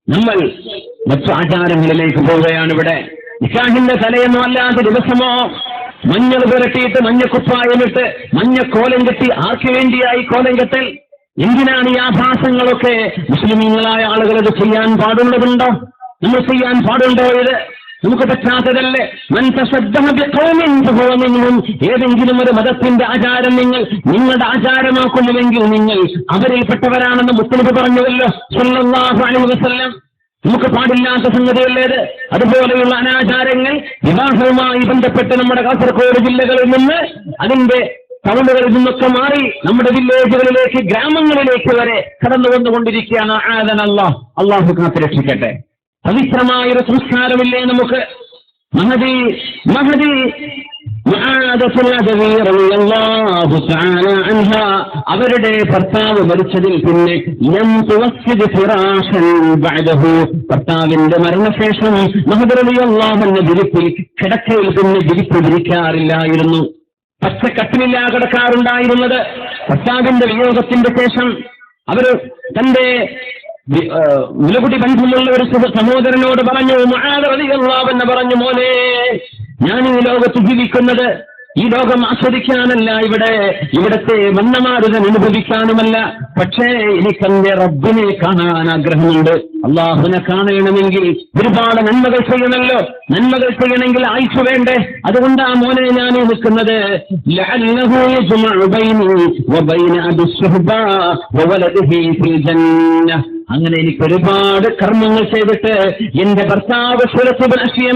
നമ്മൾ മറ്റു ആചാരങ്ങളിലേക്ക് പോവുകയാണ്. ഇവിടെ നിക്കാഹിന്റെ തലേന്നോ അല്ലാത്ത ദിവസമോ മഞ്ഞൾ പുരട്ടിയിട്ട് മഞ്ഞക്കുപ്പായമിട്ട് മഞ്ഞക്കോലം കെട്ടി ആർക്ക് വേണ്ടിയായി കോലം കെട്ടൽ? എന്തിനാണ് ഈ ആഭാസങ്ങളൊക്കെ? മുസ്ലിമീങ്ങളായ ആളുകൾ ഇത് ചെയ്യാൻ പാടുള്ളതുണ്ടോ? നമ്മൾ ചെയ്യാൻ പാടുണ്ടോ? ഇത് നമുക്ക് പറ്റാത്തതല്ലേ? ഏതെങ്കിലും ഒരു മതത്തിന്റെ ആചാരം നിങ്ങളുടെ ആചാരമാക്കുന്നുവെങ്കിൽ നിങ്ങൾ അവരിൽപ്പെട്ടവരാണെന്ന് മുത്തനബി പറഞ്ഞുവല്ലോ സല്ലല്ലാഹു അലൈഹി വസല്ലം. നമുക്ക് പാടില്ലാത്ത സംഗതിയല്ലേത്? അതുപോലെയുള്ള അനാചാരങ്ങൾ വിവാഹവുമായി ബന്ധപ്പെട്ട് നമ്മുടെ കാസർഗോഡ് ജില്ലകളിൽ നിന്ന്, അതിന്റെ ടൗണുകളിൽ നിന്നൊക്കെ മാറി നമ്മുടെ വില്ലേജുകളിലേക്ക്, ഗ്രാമങ്ങളിലേക്ക് വരെ കടന്നു വന്നുകൊണ്ടിരിക്കുകയാണ്. അല്ലാഹു കാത്തുരക്ഷിക്കട്ടെ. പവിത്രമായൊരു സംസ്കാരമില്ലേ നമുക്ക്? അവരുടെ ഭർത്താവ് മരിച്ചതിൽ പിന്നെ ഭർത്താവിന്റെ മരണശേഷം മഹദ് റളിയല്ലാഹു അൻഹു വിരിപ്പിൽ കിടക്കയിൽ പിന്നെ വിരിപ്പ് വിരിക്കാറില്ലായിരുന്നു. പച്ചക്കട്ടിലില്ല കിടക്കാറുണ്ടായിരുന്നത്. ഭർത്താവിന്റെ വിയോഗത്തിന്റെ ശേഷം അവർ തന്റെ മുലകുടി ബന്ധമുള്ള ഒരു സഹോദരനോട് പറഞ്ഞു, മുആദ് റളിയല്ലാഹു അൻഹു പറഞ്ഞു, മോനെ, ഞാൻ ഈ ലോകത്ത് ജീവിക്കുന്നത് ഈ ലോകം ആസ്വദിക്കാനല്ല, ഇവിടത്തെ വന്നമാരുതൻ അനുഭവിക്കാനുമല്ല. പക്ഷേ എനിക്കെന്റെ റബ്ബിനെ കാണാൻ ആഗ്രഹമുണ്ട്. അള്ളാഹുവിനെ കാണണമെങ്കിൽ ഒരുപാട് നന്മകൾ ചെയ്യണമല്ലോ. നന്മകൾ ചെയ്യണമെങ്കിൽ ആയുസ് വേണ്ടേ? അതുകൊണ്ടാ മോനെ ഞാൻ നിൽക്കുന്നത്. അങ്ങനെ എനിക്ക് ഒരുപാട് കർമ്മങ്ങൾ ചെയ്തിട്ട് എന്റെ ഭർത്താവ്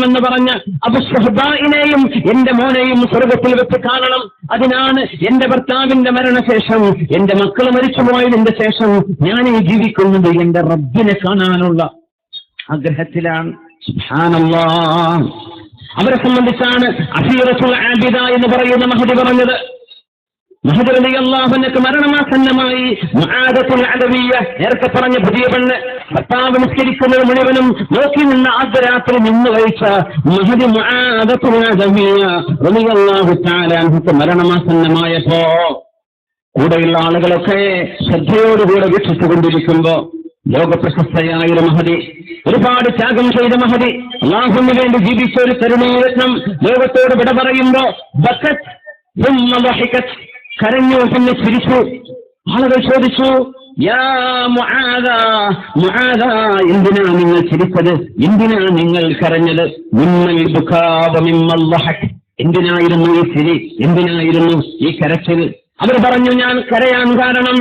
എന്ന് പറഞ്ഞ അബൂ സുഹ്ബാഇനെയും എന്റെ മോനെയും സ്വർഗത്തിൽ വെച്ച് കാണണം. അതിനാണ് എന്റെ ഭർത്താവിന്റെ മരണശേഷം, എന്റെ മക്കൾ മരിച്ചുപോയതിന്റെ ശേഷം ഞാൻ ജീവിക്കുന്നത് എന്റെ റബ്ബിനെ കാണാനുള്ള ആഗ്രഹത്തിലാണ്. സുബ്ഹാനല്ലാഹ്. അവരെ സംബന്ധിച്ചാണ് അസീറത്തുൽ ആബിദ എന്ന് പറയുന്ന മഹദി പറഞ്ഞത്. മഹദ് റളിയല്ലാഹു അൻഹു മരണമാസന്നമായി. മുആദത്തുൽ അദവിയ്യ, നേരത്തെ പറഞ്ഞ പുതിയ പെണ്ണ്, ഭർത്താവ് നിസ്കരിക്കുന്നത് മുഴുവനും നോക്കി നിന്ന അർദ്ധരാത്രി നിന്ന് കഴിച്ച മഹദി മുആദത്തുൽ അദവിയ്യ റളിയല്ലാഹു തആല അൻഹു മരണമാസന്നമായപ്പോ കൂടെയുള്ള ആളുകളൊക്കെ ശ്രദ്ധയോടുകൂടെ വീക്ഷിച്ചുകൊണ്ടിരിക്കുമ്പോ ലോകപ്രശസ്തയായ മഹദി, ഒരുപാട് ത്യാഗം ചെയ്ത മഹദി, അല്ലാഹുവിന് വേണ്ടി ജീവിച്ച ഒരു തരുണീരത്നം ലോകത്തോട് വിട പറയുമ്പോ കരഞ്ഞു, പിന്നെ ചിരിച്ചു. ആളുകൾ ചോദിച്ചു, യാ മുആദ, മുആദ, എന്തിനാ നിങ്ങൾ ചിരിച്ചത്? എന്തിനാ നിങ്ങൾ കരഞ്ഞത്? മിമ്മൽ ബുകാ വ മിമ്മൽ ളഹക്. എന്തിനായിരുന്നു ഈ ചിരി? എന്തിനായിരുന്നു ഈ കരച്ചിൽ? അവർ പറഞ്ഞു, ഞാൻ കരയാൻ കാരണം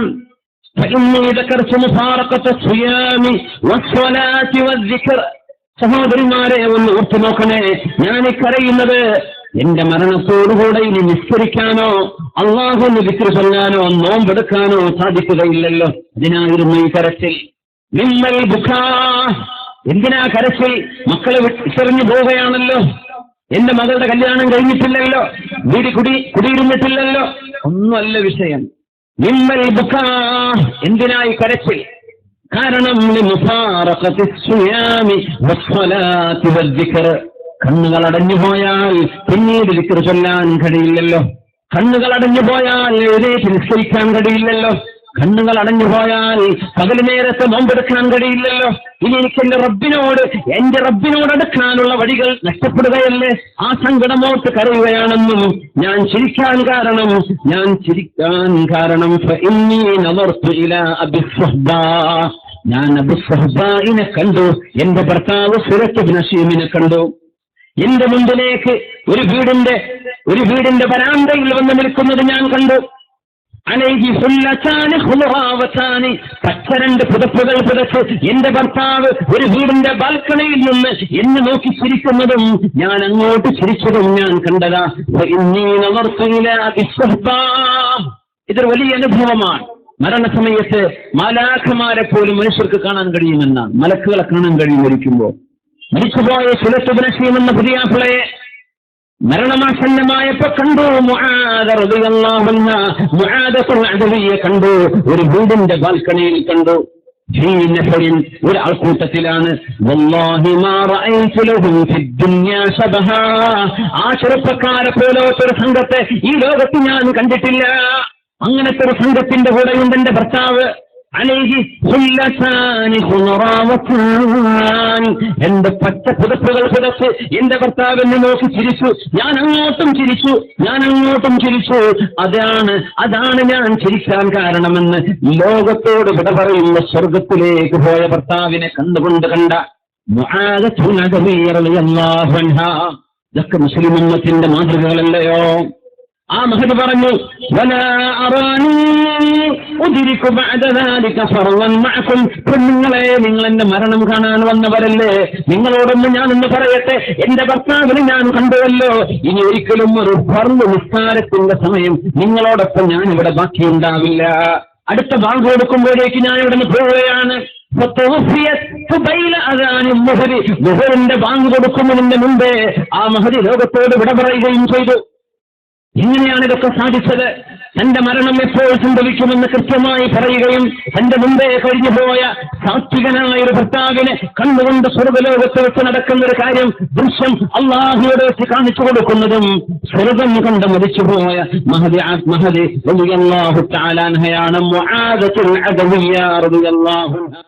സഹോദരിമാരെ ഒന്ന് ഓർത്തു നോക്കണേ, ഞാൻ കരയുന്നത് എന്റെ മരണത്തോടുകൂടെ ഇനി നിസ്കരിക്കാനോ അല്ലാഹുവിനെ ദിക്ർ ചൊല്ലാനോ നോമ്പെടുക്കാനോ സാധിക്കുകയില്ലല്ലോ. അതിനായിരുന്നു ഈ കരച്ചിൽ. മിമ്മൽ ബുകാ, എന്തിനാ കരച്ചിൽ? മക്കളെ വിട്ടെറിഞ്ഞു പോവുകയാണല്ലോ, എന്റെ മകളുടെ കല്യാണം കഴിഞ്ഞിട്ടില്ലല്ലോ, കുടിയിരുന്നിട്ടില്ലല്ലോ, ഒന്നുമല്ല വിഷയം. മിമ്മൽ ബുകാ, എന്തിനായി കരച്ചിൽ? കാരണം കണ്ണുകൾ അടഞ്ഞുപോയാൽ പിന്നീട് ദിക്ർ ചൊല്ലാൻ കഴിയില്ലല്ലോ. കണ്ണുകൾ അടഞ്ഞുപോയാൽ എഴുന്നേറ്റ് നിസ്കരിക്കാൻ കഴിയില്ലല്ലോ. കണ്ണുകൾ അടഞ്ഞുപോയാൽ പകൽ നേരത്തെ നോമ്പെടുക്കാൻ കഴിയില്ലല്ലോ. ഇനി എനിക്ക് എന്റെ റബ്ബിനോട് അടുക്കാനുള്ള വഴികൾ നഷ്ടപ്പെടുകയല്ലേ? ആ സങ്കടമോട്ട് കരയുകയാണെന്നും ഞാൻ ചിരിക്കാൻ കാരണം ഞാൻ അബൂ സുഹ്ബാഇനെ കണ്ടു, എന്റെ ഭർത്താവ് സുറത്ത് ഇബ്നു നസീമിനെ കണ്ടു. എന്റെ മുമ്പിലേക്ക് ഒരു വീടിന്റെ വരാന്തയിൽ വന്ന് നിൽക്കുന്നത് ഞാൻ കണ്ടു. അലൈഹി ഹുല്ലതാനി ഖുലറാവതാനി, പച്ച രണ്ട് പുതപ്പുകൾ പുതച്ച് എന്റെ ഭർത്താവ് ഒരു വീടിന്റെ ബാൽക്കണിയിൽ നിന്ന് എന്നെ നോക്കി ചിരിക്കുന്നതും ഞാൻ അങ്ങോട്ട് ചിരിച്ചതും ഞാൻ കണ്ടതാ. ഇതൊരു വലിയ അനുഭവമാണ്. മരണസമയത്ത് മാലാഖമാരെ പോലും മനുഷ്യർക്ക് കാണാൻ കഴിയുമെന്നാണ്. മലക്കുകളെ കാണാൻ കഴിയും മരിക്കുമ്പോൾ. മരിച്ചുപോയ സുലത്ത് ഇബ്നു നസീം എന്ന പുതിയാപ്പിളയെ മരണമാസന്നമായപ്പോ കണ്ടു. മുആദ റളിയല്ലാഹു അൻഹു മുആദത്തുൽ അദവിയ്യ കണ്ടു, ഒരു വീടിന്റെ ബാൽക്കണിയിൽ കണ്ടു. ഒരു ആൾക്കൂട്ടത്തിലാണ്. വല്ലാഹി മാ റഅയ്തു ലഹും ഫിദ്ദുനിയാ ശബഹാ, ആ ചെറുപ്പക്കാരെ പോലൊരു സംഘത്തെ ഈ ലോകത്ത് ഞാൻ കണ്ടിട്ടില്ല. അങ്ങനത്തെ ഒരു സംഘത്തിന്റെ കൂടെയുണ്ട് എന്റെ ഭർത്താവ്. അലൈഹി ഹുല്ലതാനി ഖുറാവതാൻ. എന്റെ പച്ച പുതപ്പുകൾ പുതച്ച് എന്റെ ഭർത്താവ് എന്നെ നോക്കി ചിരിച്ചു, ഞാൻ അങ്ങോട്ടും ചിരിച്ചു. അതാണ് ഞാൻ ചിരിക്കാൻ കാരണമെന്ന് ലോകത്തോട് വിട പറയുന്ന സ്വർഗത്തിലേക്ക് പോയ ഭർത്താവിനെ കണ്ടുകൊണ്ട് കണ്ട മുആദത്തുൽ അദവിയ്യ റളിയല്ലാഹു അൻഹാ. ഇതൊക്കെ മുസ്ലിം ഉമ്മത്തിന്റെ മാതൃകകളല്ലയോ? ആ മഹദി പറഞ്ഞു, വലാ അറാനി ഉദ്രികു ബഅദ ദാലിക ഫർളൻ മഅകും. പെണ്ണുങ്ങളെ, നിങ്ങൾ എന്റെ മരണം കാണാൻ വന്നവരല്ലേ, നിങ്ങളോടൊന്ന് ഞാനൊന്ന് പറയട്ടെ, എന്റെ ഭർത്താവിനെ ഞാൻ കണ്ടുവല്ലോ, ഇനി ഒരിക്കലും ഒരു ഫർള് നിസ്കാരത്തിന്റെ സമയം നിങ്ങളോടൊപ്പം ഞാൻ ഇവിടെ ബാക്കിയുണ്ടാവില്ല. അടുത്ത ബാങ്ക് കൊടുക്കുമ്പോഴേക്ക് ഞാൻ ഇവിടെ നിന്ന് പോവുകയാണ്. മുഹറിന്റെ ബാങ്ക് കൊടുക്കുന്നതിന്റെ മുമ്പേ ആ മഹദി ലോകത്തോട് വിട പറയുകയും ചെയ്തു. എങ്ങനെയാണ് ഇതൊക്കെ സാധിച്ചത്? തന്റെ മരണം എപ്പോൾ സംഭവിക്കുമെന്ന് കൃത്യമായി പറയുകയും തന്റെ മുമ്പേ കഴിഞ്ഞുപോയ സാത്വികനായ ഒരു ഭർത്താവിനെ കണ്ടുകൊണ്ട് സ്വർഗ്ഗലോകത്ത് വെച്ച് നടക്കുന്ന ഒരു കാര്യം, ദൃശ്യം അള്ളാഹുവിടെ വെച്ച് കാണിച്ചു കൊടുക്കുന്നതും സ്വർഗം കണ്ട് മരിച്ചുപോയ മഹദി റളിയല്ലാഹു തആല അൻഹയാണ് മുആദത്തുൽ അദവിയ്യ റളിയല്ലാഹു അൻഹ.